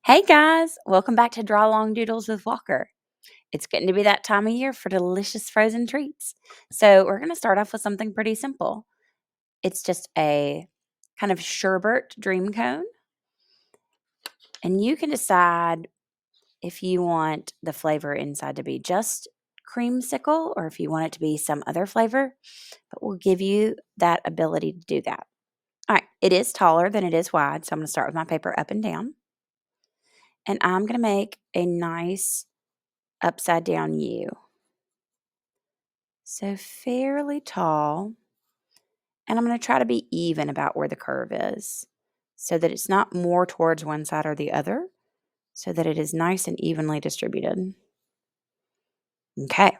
Hey guys, welcome back to Draw Long Doodles with Walker. It's getting to be that time of year for delicious frozen treats. So, we're going to start off with something pretty simple. It's just a kind of sherbet dream cone, and you can decide if you want the flavor inside to be just creamsicle or if you want it to be some other flavor, but we'll give you that ability to do that. All right, it is taller than it is wide, so I'm going to start with my paper up and down, and I'm going to make a nice upside down U. So fairly tall. And I'm going to try to be even about where the curve is so that it's not more towards one side or the other, so that it is nice and evenly distributed. Okay.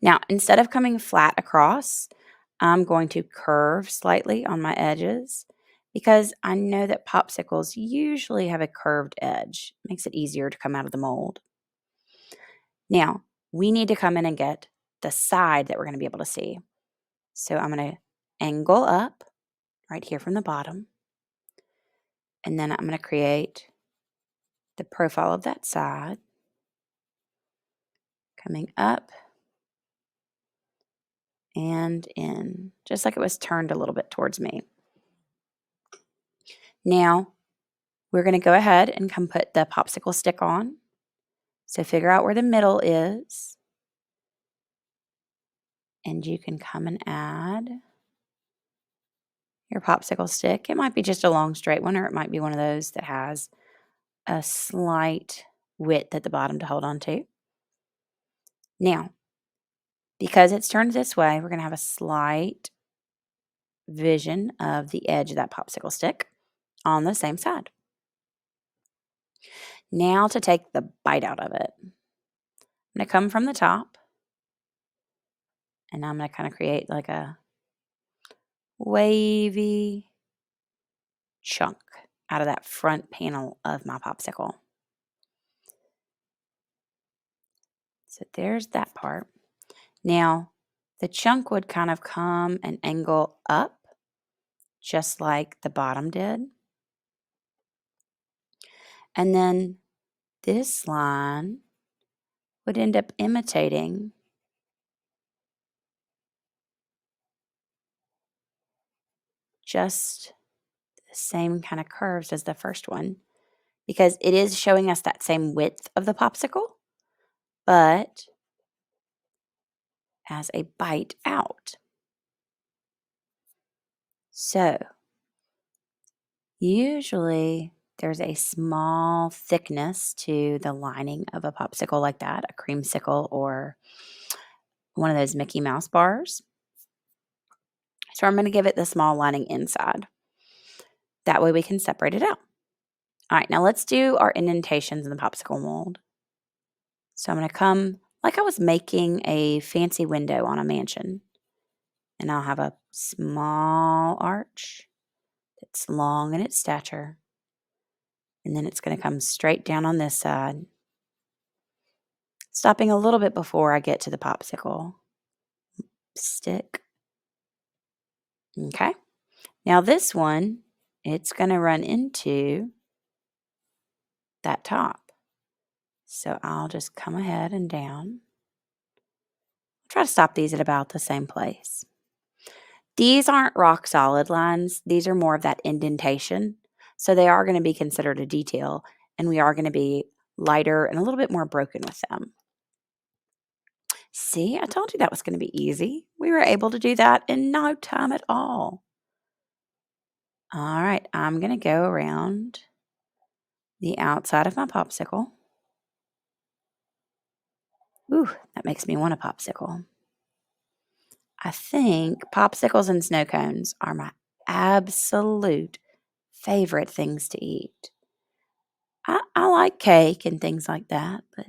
Now, instead of coming flat across, I'm going to curve slightly on my edges because I know that popsicles usually have a curved edge. It makes it easier to come out of the mold. Now, we need to come in and get the side that we're going to be able to see. So I'm going to angle up right here from the bottom. And then I'm going to create the profile of that side, coming up and in, just like it was turned a little bit towards me. Now, we're going to go ahead and come put the popsicle stick on. So figure out where the middle is. And you can come and add your popsicle stick. It might be just a long straight one, or it might be one of those that has a slight width at the bottom to hold on to. Now, because it's turned this way, we're going to have a slight vision of the edge of that popsicle stick on the same side. Now to take the bite out of it. I'm going to come from the top, and I'm going to kind of create like a wavy chunk out of that front panel of my popsicle. So there's that part. Now, the chunk would kind of come and angle up just like the bottom did. And then this line would end up imitating just the same kind of curves as the first one, because it is showing us that same width of the popsicle, but as a bite out. So usually there's a small thickness to the lining of a popsicle like that, a creamsicle or one of those Mickey Mouse bars. So I'm going to give it the small lining inside. That way we can separate it out. All right, now let's do our indentations in the popsicle mold. So I'm going to come like I was making a fancy window on a mansion. And I'll have a small arch that's long in its stature. And then it's going to come straight down on this side, stopping a little bit before I get to the popsicle stick. Okay. Now this one, it's going to run into that top. So I'll just come ahead and down. Try to stop these at about the same place. These aren't rock solid lines. These are more of that indentation. So they are going to be considered a detail, and we are going to be lighter and a little bit more broken with them. See, I told you that was going to be easy. We were able to do that in no time at all. All right, I'm going to go around the outside of my popsicle. Ooh, that makes me want a popsicle. I think popsicles and snow cones are my absolute favorite things to eat. I like cake and things like that, but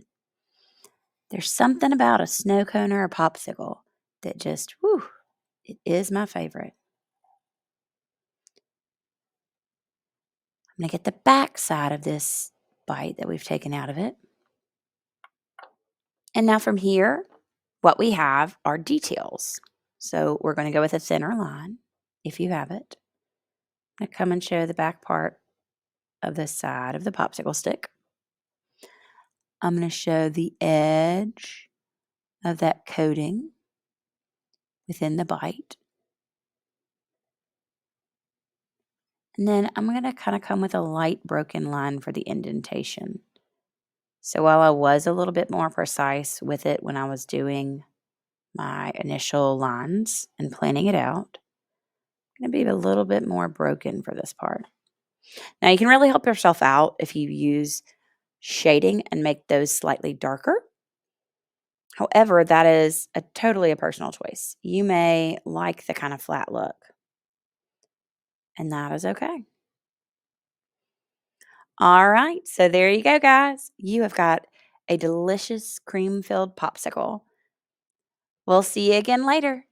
there's something about a snow cone or a popsicle that just, whew, it is my favorite. I'm going to get the back side of this bite that we've taken out of it. And now from here, what we have are details. So we're going to go with a thinner line, if you have it. I'm going to come and show the back part of the side of the popsicle stick. I'm going to show the edge of that coating within the bite. And then I'm going to kind of come with a light broken line for the indentation. So while I was a little bit more precise with it when I was doing my initial lines and planning it out, I'm going to be a little bit more broken for this part. Now you can really help yourself out if you use shading and make those slightly darker. However, that is totally a personal choice. You may like the kind of flat look, and that is okay. All right, so there you go, guys. You have got a delicious cream-filled popsicle. We'll see you again later.